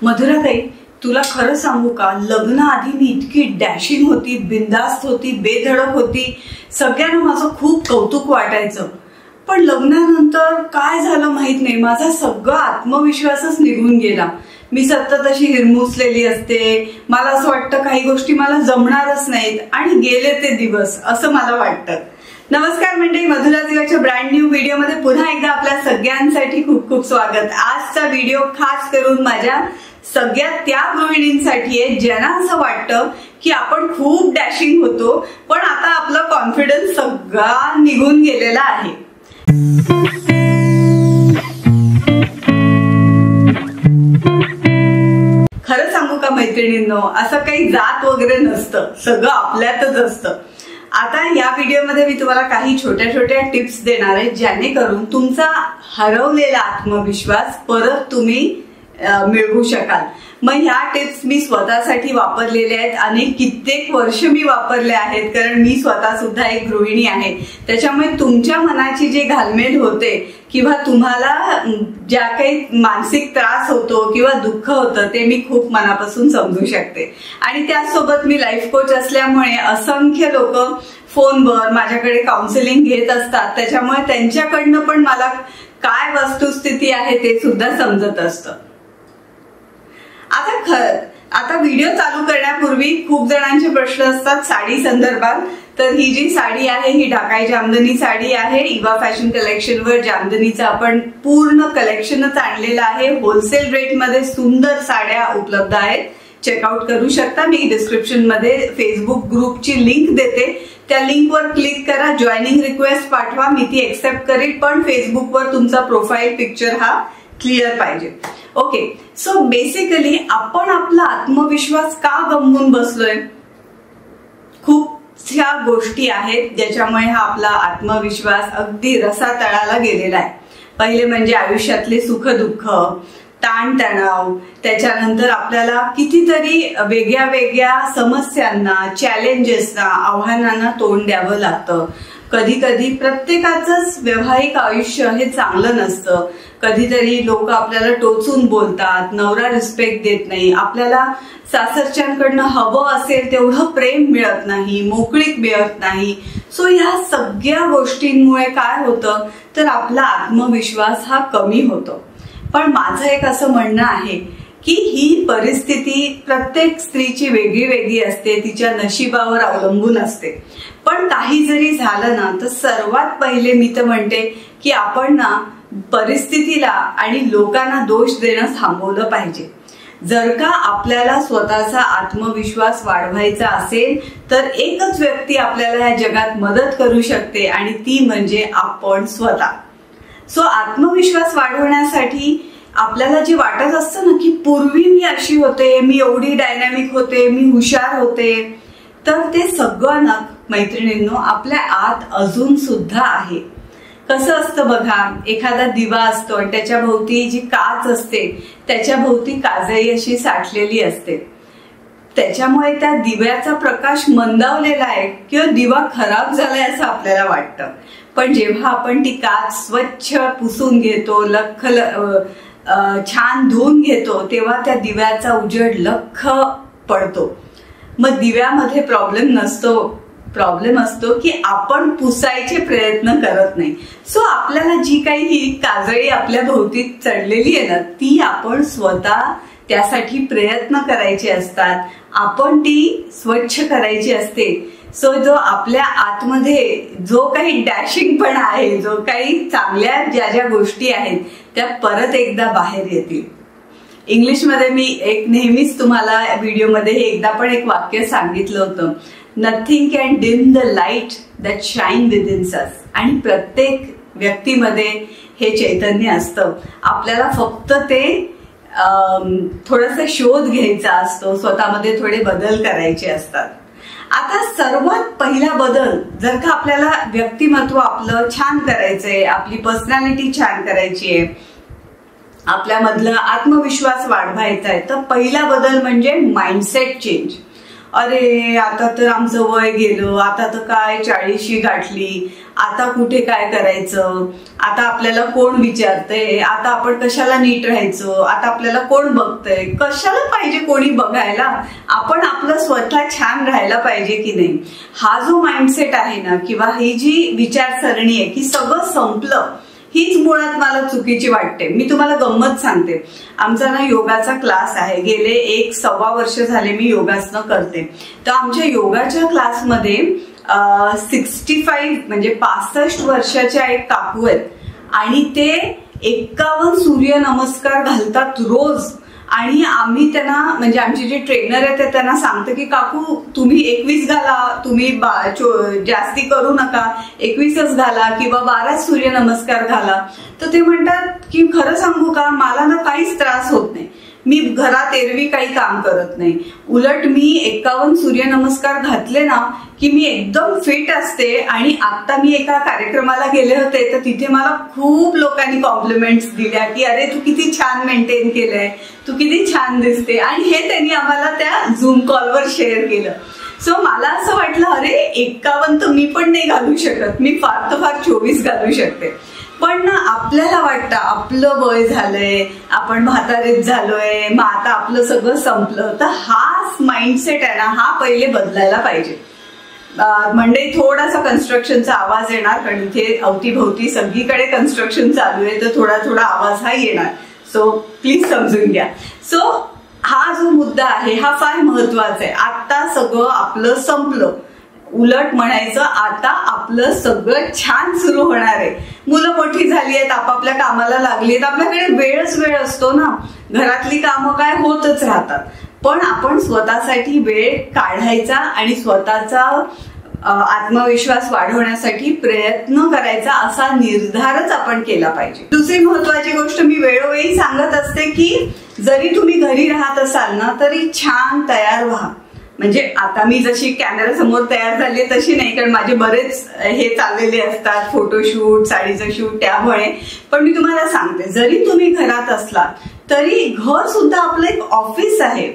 मधुराताई, तुला खरं सांगू का, लग्नाआधी मी इतकी डॅशिंग होती, बिंदास्त होती, बेधडक होती, सगळ्यांना माझं खूप कौतुक वाटायचं. पण लग्नानंतर काय झालं माहित नाही, माझा सगळा आत्मविश्वासच निघून गेला. मी सतत अशी हिरमुसलेली असते, मला असं वाटतं काही गोष्टी मला जमणारच नाहीत आणि गेले ते दिवस असं मला वाटतं. नमस्कार मंडळी, मधुरा दिवाच्या ब्रँड न्यू व्हिडिओ मध्ये पुन्हा एकदा आपल्या सगळ्यांसाठी खूप खूप स्वागत. आजचा व्हिडिओ खास करून माझ्या सगळ्या त्या गृहिणींसाठी आहे ज्यांना असं वाटतं की आपण खूप डॅशिंग होतो पण आता आपला कॉन्फिडन्स सगळा निघून गेलेला आहे. खरं सांगू का मैत्रिणींनो, असं काही जात वगैरे नसतं, सगळं आपल्यातच असतं. आता या व्हिडिओमध्ये मी तुम्हाला काही छोट्या छोट्या टिप्स देणार आहे जेणेकरून तुमचा हरवलेला आत्मविश्वास परत तुम्ही मिळवू शकाल. मग ह्या टिप्स मी स्वतःसाठी वापरलेल्या आहेत, अनेक कित्येक वर्ष मी वापरले आहेत, कारण मी स्वतः सुद्धा एक गृहिणी आहे. त्याच्यामुळे तुमच्या मनाची जे घालमेल होते किंवा तुम्हाला ज्या काही मानसिक त्रास होतो किंवा दुःख होतं ते मी खूप मनापासून समजू शकते. आणि त्यासोबत मी लाईफ कोच असल्यामुळे असंख्य लोक फोनवर माझ्याकडे काउन्सिलिंग घेत असतात, त्याच्यामुळे त्यांच्याकडनं पण मला काय वस्तुस्थिती आहे ते सुद्धा समजत असतं. आता व्हिडिओ चालू करण्यापूर्वी खूप जणांचे प्रश्न असतात साडी संदर्भात. तर ही जी साडी आहे ही ढाकाई जामदनी साडी आहे. इवा फॅशन कलेक्शन वर जामदनीचं आपण पूर्ण कलेक्शनच आणलेलं आहे. होलसेल रेट मध्ये सुंदर साड्या उपलब्ध आहेत, चेकआउट करू शकता. मी डिस्क्रिप्शन मध्ये फेसबुक ग्रुपची लिंक देते, त्या लिंकवर क्लिक करा, जॉईनिंग रिक्वेस्ट पाठवा, मी ती एक्सेप्ट करेल. पण फेसबुकवर तुमचा प्रोफाईल पिक्चर हा क्लिअर पाहिजे. ओके, सो बेसिकली आपण आपला आत्मविश्वास का गमवून बसलोय? खूपशा गोष्टी आहेत ज्याच्यामुळे हा आपला आत्मविश्वास अगदी रसातळाला गेलेला आहे. पहिले म्हणजे आयुष्यातले सुख दुःख, ताणतणाव, त्याच्यानंतर आपल्याला कितीतरी वेगळ्या वेगळ्या समस्यांना, चॅलेंजेसना, आव्हानांना तोंड द्यावं लागतं. कधी कधी प्रत्येकाचंच व्यावहारिक आयुष्य हे चांगलं नसतं. कधीतरी लोक आपल्याला टोचून बोलतात, नवरा रिस्पेक्ट देत नाही, आपल्याला सासरच्यांकडनं हवं असेल तेवढं प्रेम मिळत नाही, मोकळीक मिळत नाही. सो या सगळ्या गोष्टींमुळे काय होतं तर आपला आत्मविश्वास हा कमी होतो. पण माझं एक असं म्हणणं आहे की ही परिस्थिती प्रत्येक स्त्रीची वेगळी वेगळी असते, तिच्या नशिबावर अवलंबून असते. पण काही जरी झालं ना तर सर्वात पहिले मी तर म्हणते की आपण ना परिस्थितीला आणि लोकांना दोष देणं थांबवलं पाहिजे. जर का आपल्याला स्वतःचा आत्मविश्वास वाढवायचा असेल तर एकच व्यक्ती आपल्याला या जगात मदत करू शकते आणि ती म्हणजे आपण स्वतः. सो आत्मविश्वास वाढवण्यासाठी आपल्याला जे वाटत असतं ना की पूर्वी मी अशी होते, मी एवढी डायनॅमिक होते, मी हुशार होते, तर ते सगळं ना मैत्रिणींनो आपल्या आत अजून सुद्धा आहे. कसं असतं बघा, एखादा दिवा असतो आणि त्याच्या भोवती जी काच असते त्याच्या भोवती काजळी अशी साठलेली असते. त्याच्यामुळे त्या दिव्याचा प्रकाश मंदावलेला आहे किंवा दिवा खराब झालाय असं आपल्याला वाटतं. पण जेव्हा आपण ती काच स्वच्छ पुसून घेतो, छान धुवून घेतो, तेव्हा त्या दिव्याचा उजेड लख्ख पडतो. मग दिव्यामध्ये प्रॉब्लेम नसतो, प्रॉब्लेम असतो की आपण पुसायचे प्रयत्न करत नाही. सो आपल्याला जी काही ही काजळी आपल्या भोवती चढलेली आहे ना ती आपण स्वतः त्यासाठी प्रयत्न करायचे असतात, आपण ती स्वच्छ करायची असते. सो जो आपल्या आतमध्ये जो काही डॅशिंग पण आहे, जो काही चांगल्या ज्या ज्या गोष्टी आहेत त्या परत एकदा बाहेर येतील. इंग्लिशमध्ये मी एक नेहमीच तुम्हाला व्हिडिओमध्ये एकदा पण एक वाक्य सांगितलं होतं, nothing can dim the light that shine within us. आणि प्रत्येक व्यक्तीमध्ये हे चैतन्य असतं, आपल्याला फक्त ते थोडासा शोध घ्यायचा असतो, स्वतःमध्ये थोडे बदल करायचे असतात. आता सर्वात पहिला बदल जर का आपल्याला व्यक्तिमत्व आपलं छान करायचंय, आपली पर्सनॅलिटी छान करायची आहे, आपल्यामधला आत्मविश्वास वाढवायचा आहे, तर पहिला बदल म्हणजे माइंडसेट चेंज. अरे आता तर आमचं वय गेलं, आता तर काय 40शी गाठली, आता कुठे काय करायचं, आता आपल्याला कोण विचारतंय, आता आपण कशाला नीट राहायचं, आता आपल्याला कोण बघतंय, कशाला पाहिजे कोणी बघायला, आपण आपलं स्वतः छान राहायला पाहिजे की नाही. हा जो माइंडसेट आहे ना, किंवा ही जी विचारसरणी आहे की सगळं संपलं, हीच मुळात मला चुकीची वाटते. मी तुम्हाला गंमत सांगते. आमचा ना योगाचा क्लास आहे, गेले 1-1.25 वर्ष झाले मी योगासनं करते. तर आमच्या योगाच्या क्लासमध्ये 65 म्हणजे 65 वर्षाच्या एक काकू आहेत आणि ते 51 सूर्य नमस्कार घालतात रोज. आणि आम्ही त्यांना म्हणजे आमचे जे ट्रेनर आहेत ते त्यांना सांगतो की काकू तुम्ही 21 घाला, तुम्ही जास्ती करू नका, 21च घाला किंवा 12 सूर्य नमस्कार घाला. तर ते म्हणतात की खरं सांगू का, मला ना काहीच त्रास होत नाही, मी घरात एरवी काही काम करत नाही, उलट मी 51 सूर्य नमस्कार घातले ना की मी एकदम फिट असते. आणि आता मी एका कार्यक्रमाला गेले होते तर तिथे मला खूप लोकांनी कॉम्प्लिमेंट्स दिल्या की अरे तू किती छान मेंटेन केलंय, तू किती छान दिसते. आणि हे त्यांनी आम्हाला त्या झूम कॉलवर शेअर केलं. सो मला असं वाटलं अरे 51 तर मी पण नाही घालू शकत, मी फार तर फार 24 घालू शकते. पण ना आपल्याला वाटतं आपलं वय झालंय, आपण म्हातारेच झालोय, मग आता आपलं सगळं संपलं. तर हा माइंडसेट आहे ना, हा पहिले बदलायला पाहिजे. मंडई थोडासा कन्स्ट्रक्शनचा आवाज येणार, कारण इथे अवतीभोवती सगळीकडे कन्स्ट्रक्शन चालू आहे, तर थोडा थोडा आवाज हा येणार. सो प्लीज समजून घ्या. सो हा जो मुद्दा आहे हा फार महत्वाचा आहे. आता सगळं आपलं संपलं, उलट म्हणायचं आता आपलं सगळं छान सुरू होणार आहे. मुलं मोठी झाली आहेत, आपापल्या कामाला लागली आहेत, आपल्याकडे वेळच वेळ असतो ना, घरातली कामं काय होतच राहतात. पण आपण स्वतःसाठी वेळ काढायचा आणि स्वतःचा आत्मविश्वास वाढवण्यासाठी प्रयत्न करायचा, असा निर्धारच आपण केला पाहिजे. दुसरी महत्वाची गोष्ट मी वेळोवेळी सांगत असते की जरी तुम्ही घरी राहत असाल ना तरी छान तयार व्हा. म्हणजे आता मी जशी कॅमेरासमोर तयार झाली तशी नाही, कारण माझे बरेच हे चाललेले असतात, फोटोशूट, साडीचं शूट, त्यामुळे. पण मी तुम्हाला सांगते, जरी तुम्ही घरात असलात तरी घर सुद्धा आपलं एक ऑफिस आहे,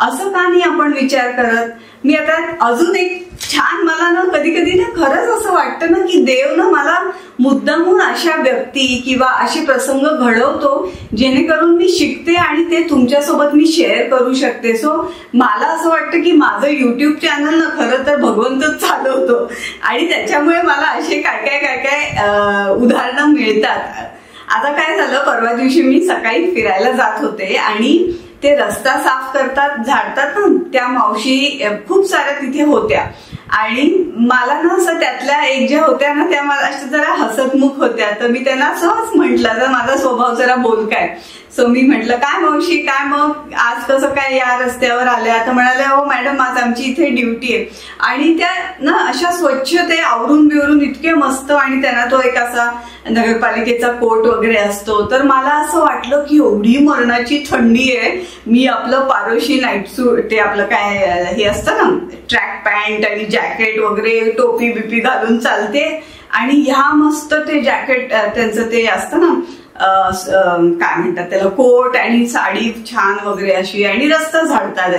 असं का नाही आपण विचार करत. मी आता अजून एक छान, मला ना कधी कधी ना खरंच असं वाटतं ना की देव ना मला मुद्दामून अशा व्यक्ती किंवा असे प्रसंग घडवतो जेणेकरून मी शिकते आणि ते तुमच्यासोबत मी शेअर करू शकते. सो मला असं वाटतं की माझं युट्यूब चॅनल ना खरं तर भगवंतच चालवतो आणि त्याच्यामुळे मला असे काय काय उदाहरणं मिळतात. आता काय झालं, परवा दिवशी मी सकाळी फिरायला जात होते आणि ते रस्ता साफ करतात, झाडतात ना, त्या मावशी खूप साऱ्या तिथे होत्या. आणि मला ना असं त्यातल्या एक ज्या होत्या ना त्या मला अशा जरा हसतमुख होत्या. तर मी त्यांना सहज म्हटलं, तर माझा स्वभाव जरा बोलकाय. सो मी म्हटलं काय मावशी, काय मग आज कसं काय या रस्त्यावर आल्या. तर म्हणाल्या हो मॅडम आज आमची इथे ड्युटी आहे. आणि त्या ना अशा स्वच्छ ते आवरून बिवरून इतके मस्त, आणि त्यांना तो एक असा नगरपालिकेचा कोट वगैरे असतो. तर मला असं वाटलं की एवढी मरणाची थंडी आहे, मी आपलं पारोशी नाईट सूट, ते आपलं काय हे असतं ना ट्रॅक पॅन्ट आणि जॅकेट वगैरे, टोपी बिपी घालून चालते. आणि ह्या मस्त ते जॅकेट त्यांचं ते असतं ना काय म्हणतात त्याला, कोट आणि साडी छान वगैरे अशी, आणि रस्ता झाडतात.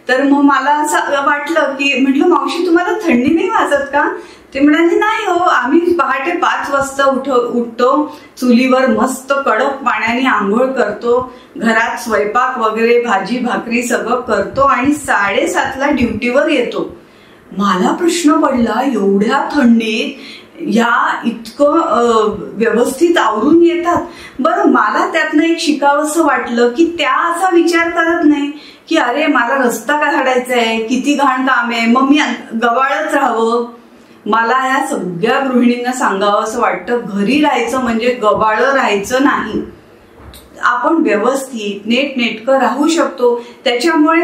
तर मग मला असं वाटलं की म्हटलं मावशी तुम्हाला थंडी नाही वाजत का. ते म्हणाले नाही हो, आम्ही पहाटे 5 वाजता उठतो, चुलीवर मस्त कडक पाण्याने आंघोळ करतो, घरात स्वयंपाक वगैरे भाजी भाकरी सगळं करतो आणि 7:30ला ड्युटीवर येतो. मला प्रश्न पडला, एवढ्या थंडीत या इतकं व्यवस्थित आवरून येतात. बरं, मला त्यातनं एक शिकावंसं वाटलं की त्या असा विचार करत नाही की अरे मला रस्ता का झाडायचा आहे, किती घाण काम आहे, मग मी गवाळच राहावं. मला या सगळ्या गृहिणींना सांगावं असं वाटतं, घरी राहायचं म्हणजे गबाळं राहायचं नाही. आपण व्यवस्थित नेटनेटकं राहू शकतो. त्याच्यामुळे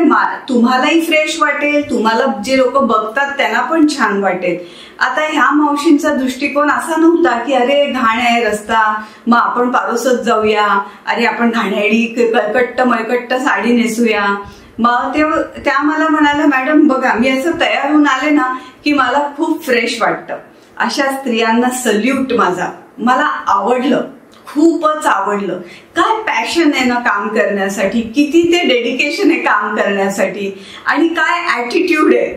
तुम्हालाही फ्रेश वाटेल, तुम्हाला जे लोक बघतात त्यांना पण छान वाटेल. आता ह्या मावशींचा दृष्टिकोन असा नव्हता की अरे घाण आहे रस्ता, मग आपण पारोसच जाऊया, अरे आपण घाणेरडी कळकट्ट मळकट्ट साडी नेसूया. मग त्या मला म्हणाल्या मॅडम बघा मी असं तयार होऊन आले ना की मला खूप फ्रेश वाटतं. अशा स्त्रियांना सल्यूट माझा, मला आवडलं, खूपच आवडलं. काय पॅशन आहे ना काम करण्यासाठी, किती ते डेडिकेशन आहे काम करण्यासाठी, आणि काय ऍटिट्यूड आहे.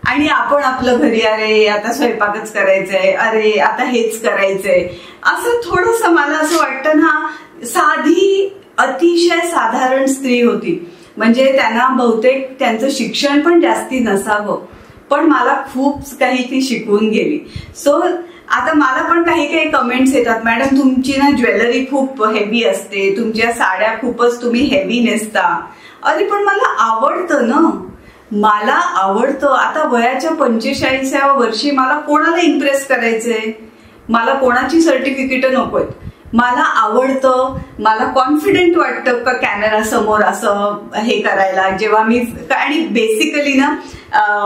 आणि आपण आपलं घरी अरे आता स्वयंपाकच करायचंय, अरे आता हेच करायचंय, असं थोडंसं मला असं वाटतं ना. साधी अतिशय साधारण स्त्री होती, म्हणजे त्यांना बहुतेक त्यांचं शिक्षण पण जास्ती नसावं, पण मला खूप काही ती शिकवून गेली. सो आता मला पण काही काही कमेंट्स येतात, मॅडम तुमची ना ज्वेलरी खूप हेवी असते, तुमच्या साड्या खूपच तुम्ही हेवी नेसता. अरे पण मला आवडतं ना, मला आवडतं. आता वयाच्या 45व्या वर्षी मला कोणाला इम्प्रेस करायचंय, मला कोणाची सर्टिफिकेट नकोय. मला आवडतं, मला कॉन्फिडेंट वाटतं का कॅमेरा समोर असं हे करायला. जेव्हा मी, आणि बेसिकली ना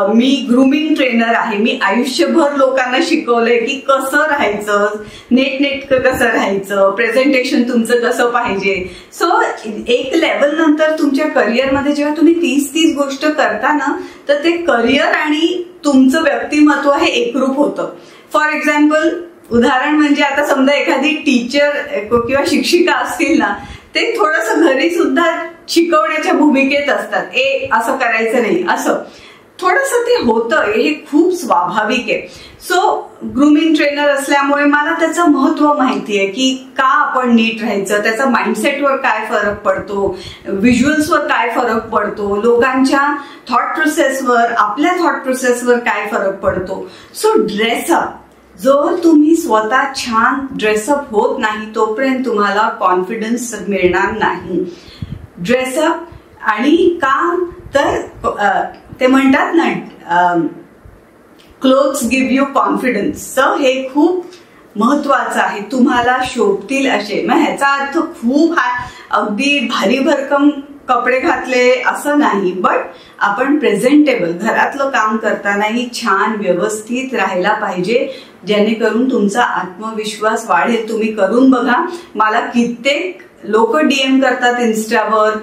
मी ग्रूमिंग ट्रेनर आहे. मी आयुष्यभर लोकांना शिकवलंय की कसं राहायचं, नेटनेटकं कसं राहायचं, प्रेझेंटेशन तुमचं कसं पाहिजे. सो एक लेवल नंतर तुमच्या करिअरमध्ये जेव्हा तुम्ही तीच गोष्ट करता ना, तर ते करिअर आणि तुमचं व्यक्तिमत्व हे एकरूप होतं. फॉर एक्झाम्पल, उदाहरण म्हणजे आता समजा एखादी टीचर किंवा शिक्षिका असतील ना, ते थोडंसं घरी सुद्धा शिकवण्याच्या भूमिकेत असतात. असं करायचं नाही, असं थोडंसं ते होतं. हे खूप स्वाभाविक आहे. सो ग्रूमिंग ट्रेनर असल्यामुळे मला त्याचं महत्व माहिती आहे की का आपण नीट राहायचं, त्याचा माइंडसेटवर काय फरक पडतो, व्हिज्युअल्सवर काय फरक पडतो, लोकांच्या थॉट प्रोसेसवर, आपल्या थॉट प्रोसेसवर काय फरक पडतो. सो ड्रेसअप, जर तुम्ही स्वतः छान ड्रेसअप होत नाही तोपर्यंत तुम्हाला कॉन्फिडन्स मिळणार नाही. ड्रेसअप आणि काम, तर ते म्हणतात ना क्लोथ्स गिव्ह यू कॉन्फिडन्स. तर हे खूप महत्वाचं आहे. तुम्हाला शोभतील असे, मग ह्याचा अर्थ खूप अगदी भारी भरकम कपडे घातले असं नाही, बट आपण प्रेझेंटेबल घरातलं काम करतानाही छान व्यवस्थित राहायला पाहिजे, जेणेकरून तुमचा आत्मविश्वास वाढेल. तुम्ही करून बघा. मला कित्येक लोक डीएम करतात इन्स्टावर,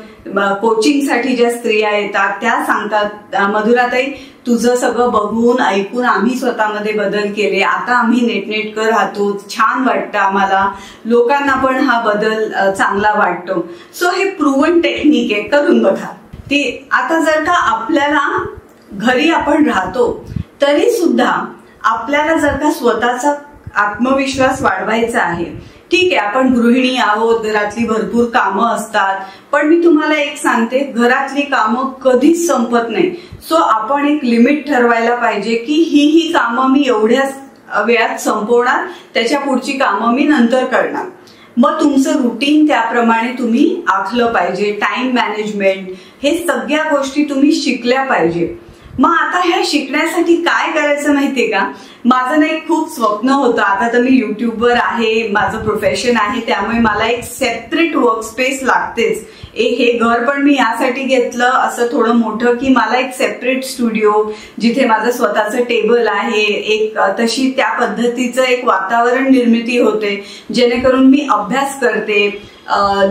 कोचिंगसाठी ज्या स्त्रिया येतात त्या सांगतात, मधुराताई तुझं सगळं बघून ऐकून आम्ही स्वतःमध्ये बदल केले, आता आम्ही नेटनेटकं राहतो, छान वाटतं आम्हाला, लोकांना पण हा बदल चांगला वाटतो. सो हे प्रूव्हन टेक्निक आहे, करून बघा ती. आता जर का आपल्याला घरी आपण राहतो तरी सुद्धा आपल्याला जर का स्वतःचा आत्मविश्वास वाढवायचा आहे, ठीक आहे आपण गृहिणी आहोत, घरातली भरपूर कामं असतात, पण मी तुम्हाला एक सांगते, घरातली कामं कधीच संपत नाही. सो आपण एक लिमिट ठरवायला पाहिजे की ही कामं मी एवढ्याच वेळात संपवणार, त्याच्या पुढची कामं मी नंतर करणार. मग तुमचं रुटीन त्याप्रमाणे तुम्ही आखलं पाहिजे. टाइम मॅनेजमेंट, हे सगळ्या गोष्टी तुम्ही शिकल्या पाहिजे. मग आता ह्या शिकण्यासाठी काय करायचं माहितीये का, माझं ना एक खूप स्वप्न होतं. आता तर मी युट्यूबवर आहे, माझं प्रोफेशन आहे, त्यामुळे मला एक सेपरेट वर्क स्पेस लागतेच. हे घर पण मी यासाठी घेतलं असं थोडं मोठं की मला एक सेपरेट स्टुडिओ, जिथे माझं स्वतःचं टेबल आहे, एक तशी त्या पद्धतीचं एक वातावरण निर्मिती होते, जेणेकरून मी अभ्यास करते,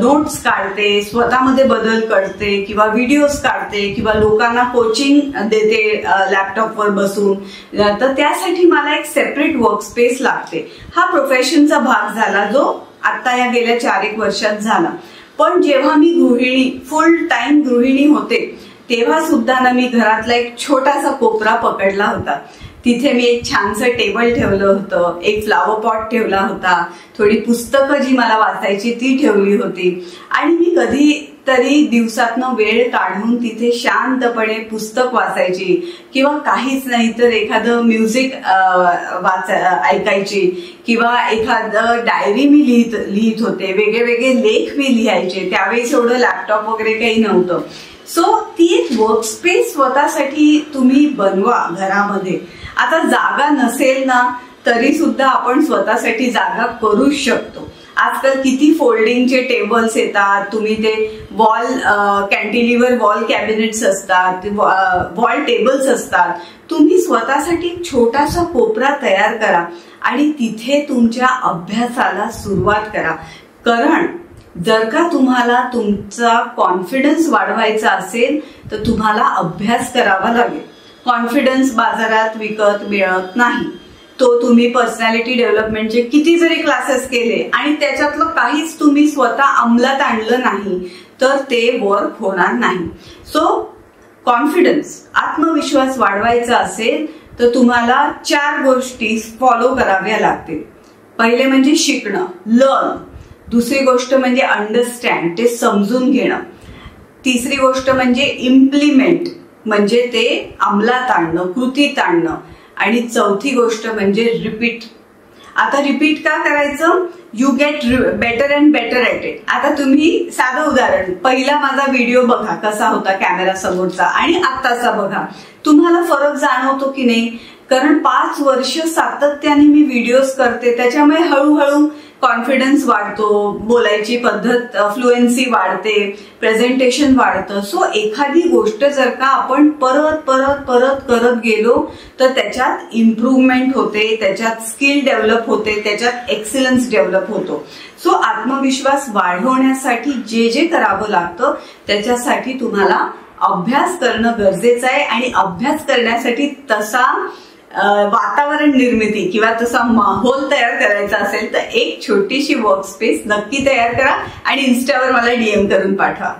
नोट्स काढते, स्वतःमध्ये बदल करते, किंवा व्हिडिओज काढते, किंवा लोकांना कोचिंग देते लॅपटॉपवर बसून. तर त्यासाठी मला एक सेपरेट वर्क स्पेस लागते. हा प्रोफेशनचा भाग झाला जो आता या गेल्या 4-1 वर्षात झाला. पण जेव्हा मी गृहिणी, फुल टाइम गृहिणी होते, तेव्हा सुद्धा ना मी घरातला एक छोटासा कोपरा पकडला होता. तिथे मी एक छानसं टेबल ठेवलं होतं, एक फ्लावर पॉट ठेवला होता, थोडी पुस्तकं जी मला वाचायची ती ठेवली होती, आणि मी कधीतरी दिवसातनं वेळ काढून तिथे शांतपणे पुस्तक वाचायची, किंवा काहीच नाही तर एखादं म्युझिक ऐकायची, किंवा एखादं डायरी मी लिहित होते, वेगळे वेगळे लेख मी लिहायचे. त्यावेळेस एवढं लॅपटॉप वगैरे काही नव्हतं. सो ती एक वर्क स्पेस स्वतःसाठी तुम्ही बनवा घरामध्ये. आता जागा नसेल ना तरी सुद्धा आपण स्वतःसाठी जागा करू शकतो. आजकाल किती फोल्डिंगचे टेबल्स येतात, तुम्ही ते वॉल कॅन्टिलिव्हर वॉल कॅबिनेट्स असतात, वॉल टेबल्स असतात. तुम्ही स्वतःसाठी एक छोटासा कोपरा तयार करा आणि तिथे तुमच्या अभ्यासाला सुरुवात करा. कारण जर का तुम्हाला तुमचा कॉन्फिडन्स वाढवायचा असेल तर तुम्हाला अभ्यास करावा लागेल. कॉन्फिडन्स बाजारात विकत मिळत नाही. तो तुम्ही पर्सनॅलिटी डेव्हलपमेंटचे किती जरी क्लासेस केले आणि त्याच्यातलं काहीच तुम्ही स्वतः अंमलात आणलं नाही तर ते वर्क होणार नाही. सो कॉन्फिडन्स, आत्मविश्वास वाढवायचा असेल तर तुम्हाला 4 गोष्टी फॉलो कराव्या लागतील. पहिले म्हणजे शिकणं, लर्न. दुसरी गोष्ट म्हणजे अंडरस्टँड, ते समजून घेणं. तिसरी गोष्ट म्हणजे इम्प्लिमेंट, म्हणजे ते अंमलात आणणं, कृतीत आणणं. आणि चौथी गोष्ट म्हणजे रिपीट. आता रिपीट का करायचं? You get better and better at it. आता तुम्ही साधं उदाहरण, पहिला माझा व्हिडिओ बघा कसा होता कॅमेरा समोरचा आणि आत्ताचा बघा, तुम्हाला फरक जाणवतो की नाही? कारण 5 वर्ष सातत्याने मी व्हिडिओज करते, त्याच्यामुळे हळूहळू कॉन्फिडन्स वाढतो, बोलायची पद्धत, फ्लुएन्सी वाढते, प्रेझेंटेशन वाढतं. सो एखादी गोष्ट जर का आपण परत परत परत करत गेलो तर त्याच्यात इम्प्रूव्हमेंट होते, त्याच्यात स्किल डेव्हलप होते, त्याच्यात एक्सिलन्स डेव्हलप होतो. सो आत्मविश्वास वाढवण्यासाठी जे जे करावं लागतं त्याच्यासाठी तुम्हाला अभ्यास करणं गरजेचं आहे. आणि अभ्यास करण्यासाठी तसा वातावरण निर्मिती किंवा तसा माहोल तयार करायचा असेल तर एक छोटीशी वर्कस्पेस नक्की तयार करा आणि इन्स्टावर मला DM करून पाठवा.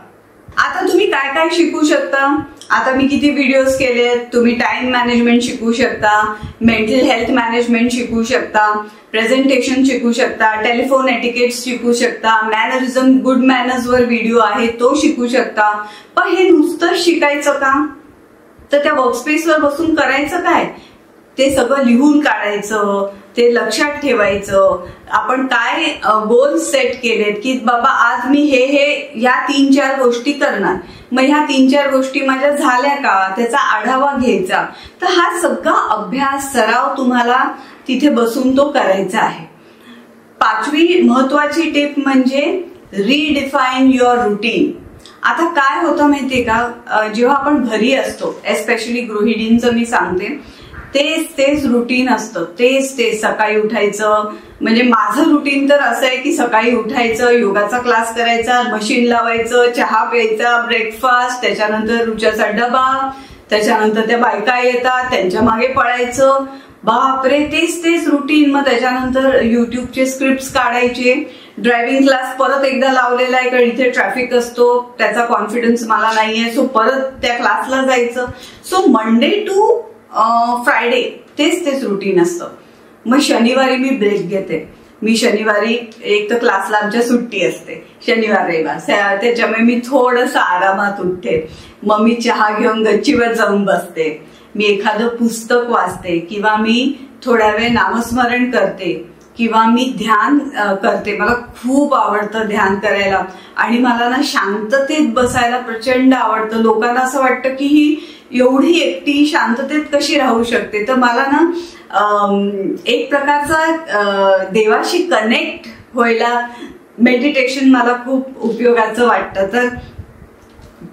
आता तुम्ही काय काय शिकू शकता? आता मी किती व्हिडिओज केलेत. तुम्ही टाइम मॅनेजमेंट शिकू शकता, मेंटल हेल्थ मॅनेजमेंट शिकू शकता, प्रेझेंटेशन शिकू शकता, टेलिफोन एटिकेट्स शिकू शकता, मॅनरिझम, गुड मॅनर्सवर व्हिडिओ आहे तो शिकू शकता. पण हे नुसतं शिकायचं का? तर त्या वर्कस्पेसवर बसून करायचं काय? ते सगळं लिहून काढायचं, ते लक्षात ठेवायचं. आपण काय गोल सेट केलेत की बाबा आज मी ह्या 3-4 गोष्टी करणार, मग ह्या 3-4 गोष्टी माझ्या झाल्या का त्याचा आढावा घ्यायचा. तर हा सगळा अभ्यास, सराव तुम्हाला तिथे बसून तो करायचा आहे. 5वी महत्वाची टिप म्हणजे रिडिफाईन युअर रुटीन. आता काय होतं माहितीये का, जेव्हा आपण घरी असतो, एस्पेशली गृहिणींचं मी सांगते, तेच रुटीन असतं, तेच सकाळी उठायचं. म्हणजे माझं रुटीन तर असं आहे की सकाळी उठायचं, योगाचा क्लास करायचा, मशीन लावायचं, चहा प्यायचा, ब्रेकफास्ट, त्याच्यानंतर रुच्याचा डबा, त्याच्यानंतर त्या बायका येतात त्यांच्या मागे पळायचं. बापरे, तेच रुटीन. मग त्याच्यानंतर युट्यूबचे स्क्रिप्ट्स काढायचे. ड्रायव्हिंग क्लास परत एकदा लावलेला आहे कारण इथे ट्रॅफिक असतो, त्याचा कॉन्फिडन्स मला नाहीये, सो परत त्या क्लासला जायचं. सो मंडे टू फ्रायडे तेच रुटीन असतं. मग शनिवारी मी ब्रेक घेते. मी शनिवारी एक तर क्लासला आमच्या सुट्टी असते शनिवार रविवार, त्याच्यामुळे मी थोडंसं आरामात उठते. मग मी चहा घेऊन गच्चीवर जाऊन बसते, मी एखादं पुस्तक वाचते किंवा मी थोड्या वेळ नामस्मरण करते किंवा मी ध्यान करते. मला खूप आवडतं ध्यान करायला आणि मला ना शांततेत बसायला प्रचंड आवडतं. लोकांना असं वाटतं की ही एवढी एकटी शांततेत कशी राहू शकते, तर मला ना एक प्रकारचा देवाशी कनेक्ट व्हायला मेडिटेशन मला खूप उपयोगाचं वाटतं. तर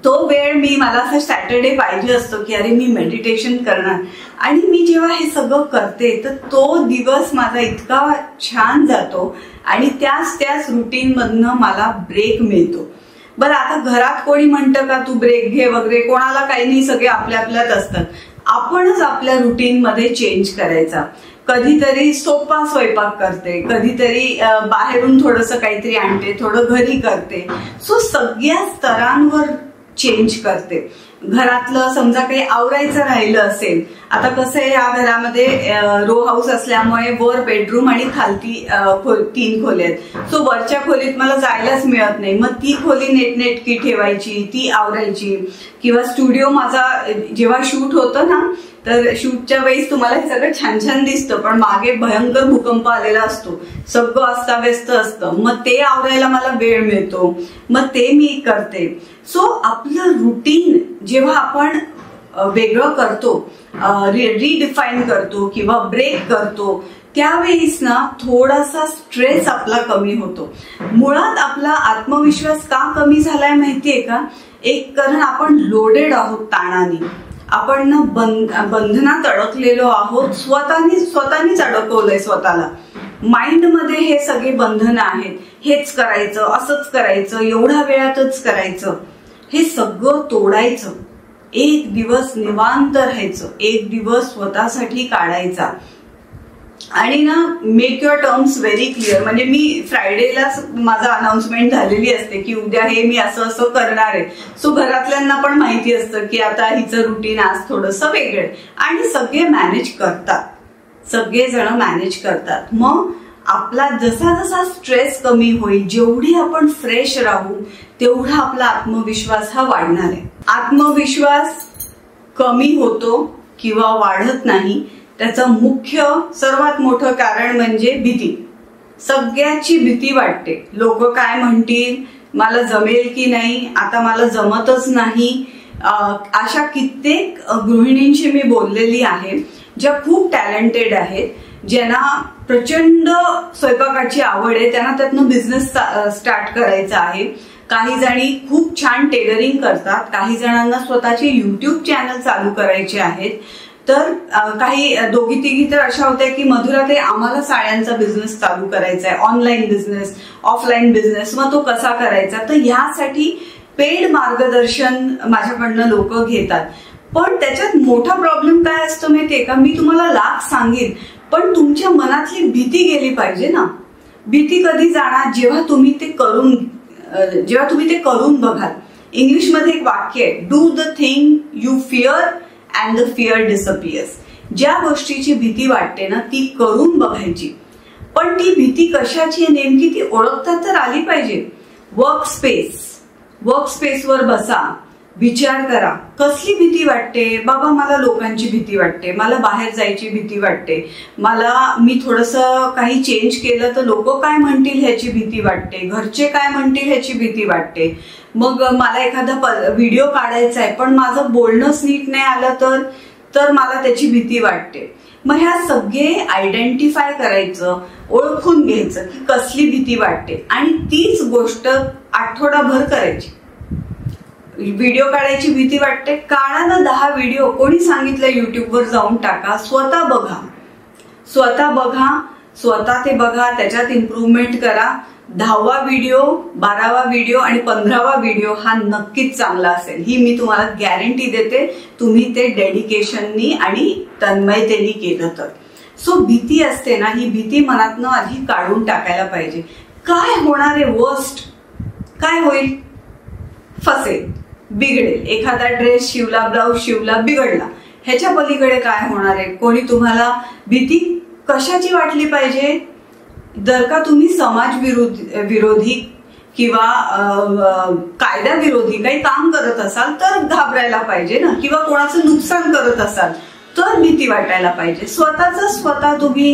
तो वेळ मला असं सॅटर्डे पाहिजे असतो की अरे मी मेडिटेशन करणार. आणि मी जेव्हा हे सगळं करते तर तो दिवस माझा इतका छान जातो आणि त्याच रुटीन मधनं मला ब्रेक मिळतो. बरं, आता घरात कोणी म्हणतं का तू ब्रेक घे वगैरे, कोणाला काही नाही, सगळे आपल्यात असतात. आपणच आपल्या रुटीन मध्ये चेंज करायचा. कधीतरी सोपा स्वयंपाक करते, कधीतरी बाहेरून थोडंसं काहीतरी आणते, थोडं घरी करते. सो सगळ्या स्तरांवर चेंज करते. घरातलं समजा काही आवरायचं राहिलं असेल, आता कसं आहे या घरामध्ये रो हाऊस असल्यामुळे वर बेडरूम आणि खालती 3 खोल्या आहेत. सो वरच्या खोलीत मला जायलाच मिळत नाही. मग ती खोली नेटनेटकी ठेवायची, ती आवरायची. किंवा स्टुडिओ माझा जेव्हा शूट होतं ना, तर शूटच्या वेळेस तुम्हाला हे सगळं छान दिसतं पण मागे भयंकर भूकंप आलेला असतो, सगळं अस्ताव्यस्त असतं. मग ते आवरायला मला वेळ मिळतो, मग ते मी करते. सो आपलं रुटीन जेव्हा आपण वेगळं करतो, रिडिफाईन करतो किंवा ब्रेक करतो, त्यावेळीच ना थोडासा स्ट्रेस आपला कमी होतो. मुळात आपला आत्मविश्वास का कमी झालाय माहितीये का? एक कारण आपण लोडेड आहोत ताणाने, आपण ना बंधनात अडकलेलो आहोत, स्वतःनीच अडकवलंय स्वतःला. माइंडमध्ये हे सगळे बंधनं आहेत. हेच करायचं, असंच करायचं, एवढ्या वेळातच करायचं. हे सगळं तोडायचं. एक दिवस निवांत राहायचं, एक दिवस स्वतःसाठी काढायचा. आणि ना make your terms very clear. म्हणजे मी फ्रायडेला माझा अनाउन्समेंट झालेली असते की उद्या हे मी असं असं करणार आहे. सो घरातल्यांना पण माहिती असतं की आता हिचं रुटीन आज थोडंसं वेगळं, आणि सगळे मॅनेज करतात, सगळेजण मॅनेज करतात. मग आपला जसा जसा स्ट्रेस कमी होईल, जेवढी आपण फ्रेश राहू तेवढा आपला आत्मविश्वास हा वाढणार आहे. आत्मविश्वास कमी होतो किंवा वाढत नाही त्याचं मुख्य सर्वात मोठं कारण म्हणजे भीती. सगळ्याची भीती वाटते. लोक काय म्हणतील, मला जमेल की नाही, आता मला जमतच नाही. अशा कित्येक गृहिणींशी मी बोललेली आहे ज्या खूप टॅलेंटेड आहेत, ज्यांना प्रचंड स्वयंपाकाची आवड आहे, त्यांना त्यातनं बिझनेस स्टार्ट करायचा आहे. काही जणी खूप छान टेलरिंग करतात, काही जणांना स्वतःचे युट्यूब चॅनल चालू करायचे आहेत. तर काही दोघी तिघी तर अशा होत्या की मधुरा ते आम्हाला साड्यांचा बिझनेस चालू करायचा आहे, ऑनलाईन बिझनेस, ऑफलाईन बिझनेस, मग तो कसा करायचा. तर ह्यासाठी पेड मार्गदर्शन माझ्याकडनं लोक घेतात. पण त्याच्यात मोठा प्रॉब्लेम काय असतो माहितीये का, मी तुम्हाला लाख सांगेन पण तुमच्या मनातली भीती गेली पाहिजे ना. भीती कधी जाणार, जेव्हा तुम्ही ते करून बघाल. इंग्लिशमध्ये एक वाक्य आहे, do the thing you fear and the fear disappears. ज्या गोष्टीची भीती वाटते ना ती करून बघायची. पण ती भीती कशाची आहे नेमकी ती ओळखता तर आली पाहिजे. वर्क स्पेसवर बसा, विचार करा, कसली भीती वाटते. बाबा मला लोकांची भीती वाटते, मला बाहेर जायची भीती वाटते, मी थोडंसं काही चेंज केलं तर लोक काय म्हणतील ह्याची भीती वाटते, घरचे काय म्हणतील ह्याची भीती वाटते. मग मला एखादा व्हिडिओ काढायचा आहे पण माझं बोलणंच नीट नाही आलं तर मला त्याची भीती वाटते. मग ह्या सगळे आयडेंटिफाय करायचं, ओळखून घ्यायचं की कसली भीती वाटते, आणि तीच गोष्ट आठवडाभर करायची. व्हिडिओ काढायची भीती वाटते, काढा ना 10 व्हिडिओ. कोणी सांगितलं युट्यूबवर जाऊन टाका, स्वतः बघा, स्वतः ते बघा, त्याच्यात इम्प्रूव्हमेंट करा. 10वा व्हिडिओ, 12वा व्हिडिओ आणि 15वा व्हिडिओ हा नक्कीच चांगला असेल, ही मी तुम्हाला गॅरंटी देते. तुम्ही ते डेडिकेशननी आणि तन्मयतेने केलं तर. सो भीती असते ना, ही भीती मनातनं आधी काढून टाकायला पाहिजे. काय होणार आहे, वर्स्ट काय होईल, फसेल, बिघडेल, एखादा ड्रेस शिवला, ब्लाऊज शिवला, बिघडला, ह्याच्या पलीकडे काय होणार आहे. कोणी तुम्हाला भीती कशाची वाटली पाहिजे, जर का तुम्ही समाज विरोधी किंवा कायदा विरोधी काही काम करत असाल तर घाबरायला पाहिजे ना, किंवा कोणाचं नुकसान करत असाल तर भीती वाटायला पाहिजे. स्वतः तुम्ही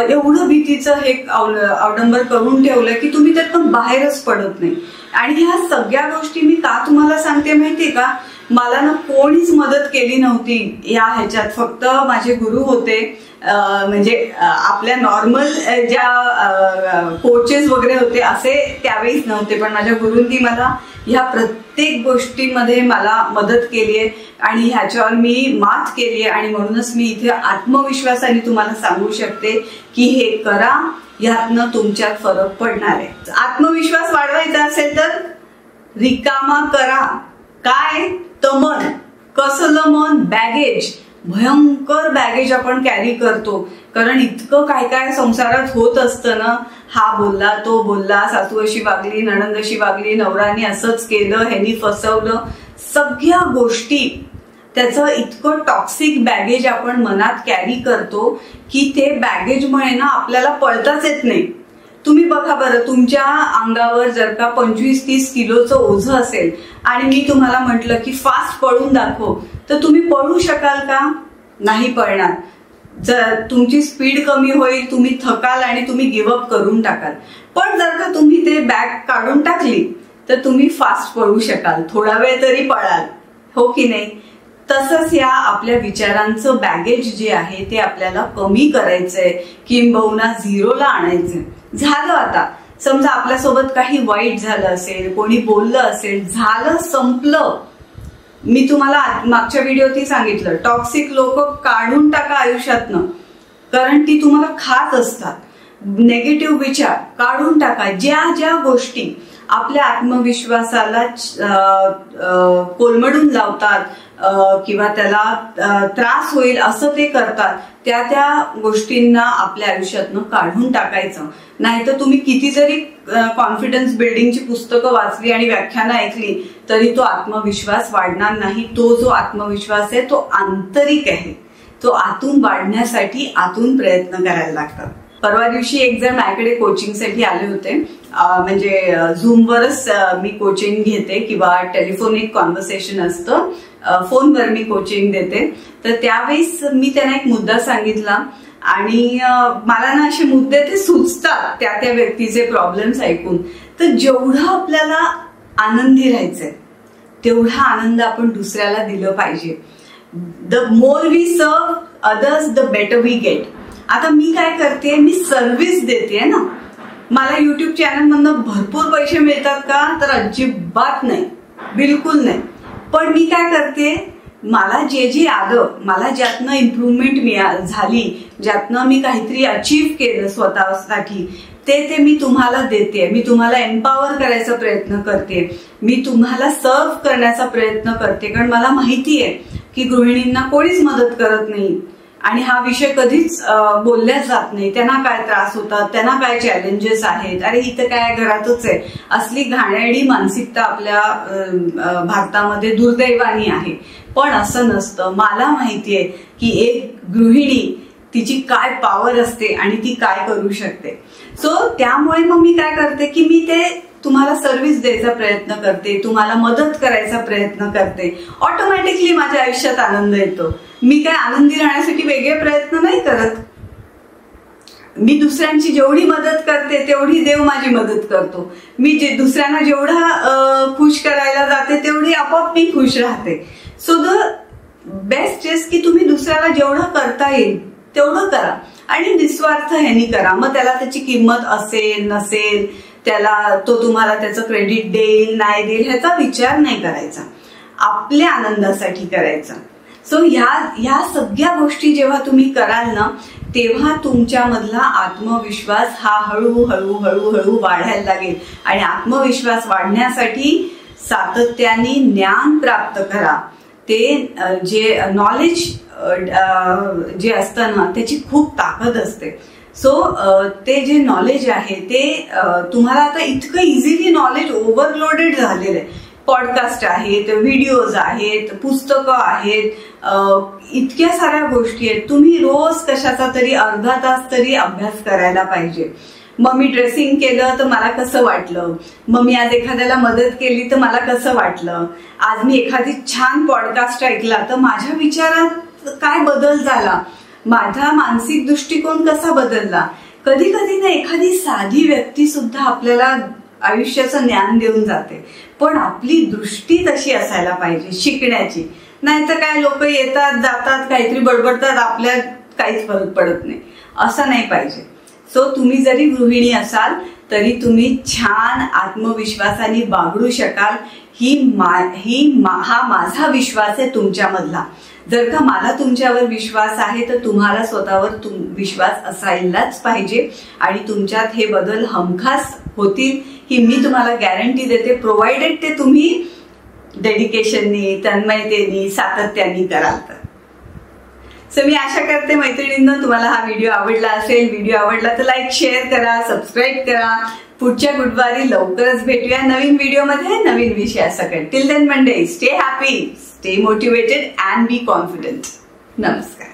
एवढं भीतीचं हे अवडंबर करून ठेवलंय की तुम्ही त्यातून बाहेरच पडत नाही. आणि ह्या सगळ्या गोष्टी मी का तुम्हाला सांगते माहितीये का, मला ना कोणीच मदत केली नव्हती या ह्याच्यात. फक्त माझे गुरु होते, म्हणजे आपल्या नॉर्मल ज्या कोचेस वगैरे होते असे त्यावेळीच नव्हते, पण माझ्या गुरूंनी मला ह्या प्रत्येक गोष्टीमध्ये मला मदत केली आहे आणि ह्याच्यावर मी मात केली आहे. आणि म्हणूनच मी इथे आत्मविश्वासाने तुम्हाला सांगू शकते की हे करा, ह्यातनं तुमच्यात फरक पडणार आहे. आत्मविश्वास वाढवायचा असेल तर रिकामा करा. काय तर मन, कसलं मन, बॅगेज, भयंकर बॅगेज आपण कॅरी करतो. कारण इतकं काय काय संसारात होत असतं ना, हा बोलला, तो बोलला, सासू अशी वागली, नणंद अशी वागली, नवराने असंच केलं, ह्यांनी फसवलं, सगळ्या गोष्टी, त्याचं इतकं टॉक्सिक बॅगेज आपण मनात कॅरी करतो की ते बॅगेजमुळे ना आपल्याला पळताच येत नाही. तुम्ही बघा बरं, तुमच्या अंगावर जर का 25-30 किलोचं ओझं असेल आणि मी तुम्हाला म्हटलं की फास्ट पळून दाखव, तर तुम्ही पळू शकाल का? नाही पळणार. जर तुमची स्पीड कमी होईल, तुम्ही थकाल आणि तुम्ही गिव्हअप करून टाकाल. पण जर का तुम्ही ते बॅग काढून टाकली तर तुम्ही फास्ट पळू शकाल, थोडा वेळ तरी पळाल, हो की नाही? तसंच या आपल्या विचारांचं बॅगेज जे आहे ते आपल्याला कमी करायचंय, किंबहुना झिरोला आणायचंय. झालं, आता समजा आपल्यासोबत काही वाईट झालं असेल, कोणी बोललं असेल, झालं, संपलं. मी तुम्हाला मागच्या व्हिडिओत सांगितलं, टॉक्सिक लोक काढून टाका आयुष्यातनं, कारण ती तुम्हाला खात असतात. नेगेटिव्ह विचार काढून टाका. ज्या ज्या गोष्टी आपल्या आत्मविश्वासाला कोलमडून लावतात किंवा त्याला त्रास होईल असं ते करतात, त्या गोष्टींना आपल्या आयुष्यातनं काढून टाकायचं. नाहीतर तुम्ही किती जरी कॉन्फिडन्स बिल्डिंगची पुस्तकं वाचली आणि व्याख्यानं ऐकली तरी तो आत्मविश्वास वाढणार नाही. तो जो आत्मविश्वास आहे तो आंतरिक आहे, तो आतून वाढण्यासाठी आतून प्रयत्न करायला लागतात. परवा दिवशी एक जण माझ्याकडे कोचिंगसाठी आले होते, म्हणजे झूमवरच मी कोचिंग घेते किंवा टेलिफोनिक कॉन्व्हर्सेशन असतं, फोनवर मी कोचिंग देते. तर त्यावेळेस मी त्यांना एक मुद्दा सांगितला आणि मला ना असे मुद्दे ते सुचतात त्या व्यक्तीचे प्रॉब्लेम्स ऐकून. तर जेवढं आपल्याला आनंदी राहायचंय तेवढा आनंद आपण दुसऱ्याला दिलं पाहिजे. The more we serve others the better we get. आता मी काय करते, मी सर्व्हिस देते ना. मला युट्यूब चॅनल मधनं भरपूर पैसे मिळतात का, तर अजिबात नाही, बिलकुल नाही. पण मी काय करते, मला जे आलं, मला ज्यातनं इम्प्रूव्हमेंट झाली, ज्यातनं मी काहीतरी अचीव्ह केलं स्वतःसाठी, ते मी तुम्हाला देते. मी तुम्हाला एम्पॉवर करायचा प्रयत्न करते, मी तुम्हाला सर्व्ह करण्याचा प्रयत्न करते. कारण मला माहिती आहे की गृहिणींना कोणीच मदत करत नाही आणि हा विषय कधीच बोलल्याच जात नाही. त्यांना काय त्रास होतात, त्यांना काय चॅलेंजेस आहेत, अरे इथं काय घरातच आहे, असली घाणेरडी मानसिकता आपल्या भारतामध्ये दुर्दैवानी आहे. पण असं नसतं. मला माहितीये की एक गृहिणी तिची काय पॉवर असते आणि ती काय करू शकते. सो त्यामुळे मग मी काय करते की मी ते तुम्हाला सर्व्हिस द्यायचा प्रयत्न करते, तुम्हाला मदत करायचा प्रयत्न करते. ऑटोमॅटिकली माझ्या आयुष्यात आनंद येतो. मी काय आनंदी राहण्यासाठी वेगळे प्रयत्न नाही करत. मी दुसऱ्यांची जेवढी मदत करते तेवढी देव माझी मदत करतो. मी दुसऱ्यांना जेवढा खुश करायला जाते तेवढी आपोआप मी खुश राहते. सो द बेस्ट इज की तुम्ही दुसऱ्याला जेवढं करता येईल तेवढं करा आणि निस्वार्थ ह्यानी करा. मग त्याला त्याची किंमत असेल नसेल, त्याला तो तुम्हाला त्याचं क्रेडिट देईल नाही देईल ह्याचा विचार नाही करायचा, आपल्या आनंदासाठी करायचा. सो ह्या सगळ्या गोष्टी जेव्हा तुम्ही कराल ना, तेव्हा तुमच्यामधला आत्मविश्वास हा हळूहळू वाढायला लागेल. आणि आत्मविश्वास वाढण्यासाठी सातत्याने ज्ञान प्राप्त करा. ते जे नॉलेज जे असतं ना त्याची खूप ताकद असते. सो ते जे नॉलेज आहे ते तुम्हाला आता इतकं इझिली नॉलेज ओव्हरलोडेड झालेलं आहे. पॉडकास्ट आहेत, व्हिडिओज आहेत, पुस्तकं आहेत, इतक्या साऱ्या गोष्टी आहेत. तुम्ही रोज कशाचा तरी अर्धा तास तरी अभ्यास करायला पाहिजे. मग मी ड्रेसिंग केलं तर मला कसं वाटलं, मग मी आज एखाद्याला मदत केली तर मला कसं वाटलं, आज मी एखादी छान पॉडकास्ट ऐकला तर माझ्या विचारात काय बदल झाला, माझा मानसिक दृष्टिकोन कसा बदलला. कधी कधी ना एखादी साधी व्यक्ती सुद्धा आपल्याला आयुष्याचं ज्ञान देऊन जाते. पण आपली दृष्टी तशी असायला पाहिजे शिकण्याची. नाहीतर काय लोक येतात जातात काहीतरी बडबडतात, आपल्यात काहीच फरक पडत नाही, असं नाही पाहिजे. सो तुम्ही जरी गृहिणी असाल तरी तुम्ही छान आत्मविश्वासाने बागडू शकाल. हा माझा विश्वास आहे तुमच्यामधला. जर का मला तुमच्यावर विश्वास आहे तर तुम्हाला स्वतःवर विश्वास असायलाच पाहिजे आणि तुमच्यात हे बदल हमखास होतील ही मी तुम्हाला गॅरंटी देते, प्रोव्हाइडेड ते तुम्ही डेडिकेशननी, तन्मयतेनी, सातत्याने कराल तर. सो मी आशा करते मैत्रिणींनो तुम्हाला हा व्हिडिओ आवडला असेल. व्हिडिओ आवडला तर लाईक शेअर करा, सबस्क्राईब करा. पुढच्या गुरुवारी लवकरच भेटूया नवीन व्हिडिओमध्ये नवीन विषयासकट. Till then Monday, stay happy, stay motivated and be confident. नमस्कार.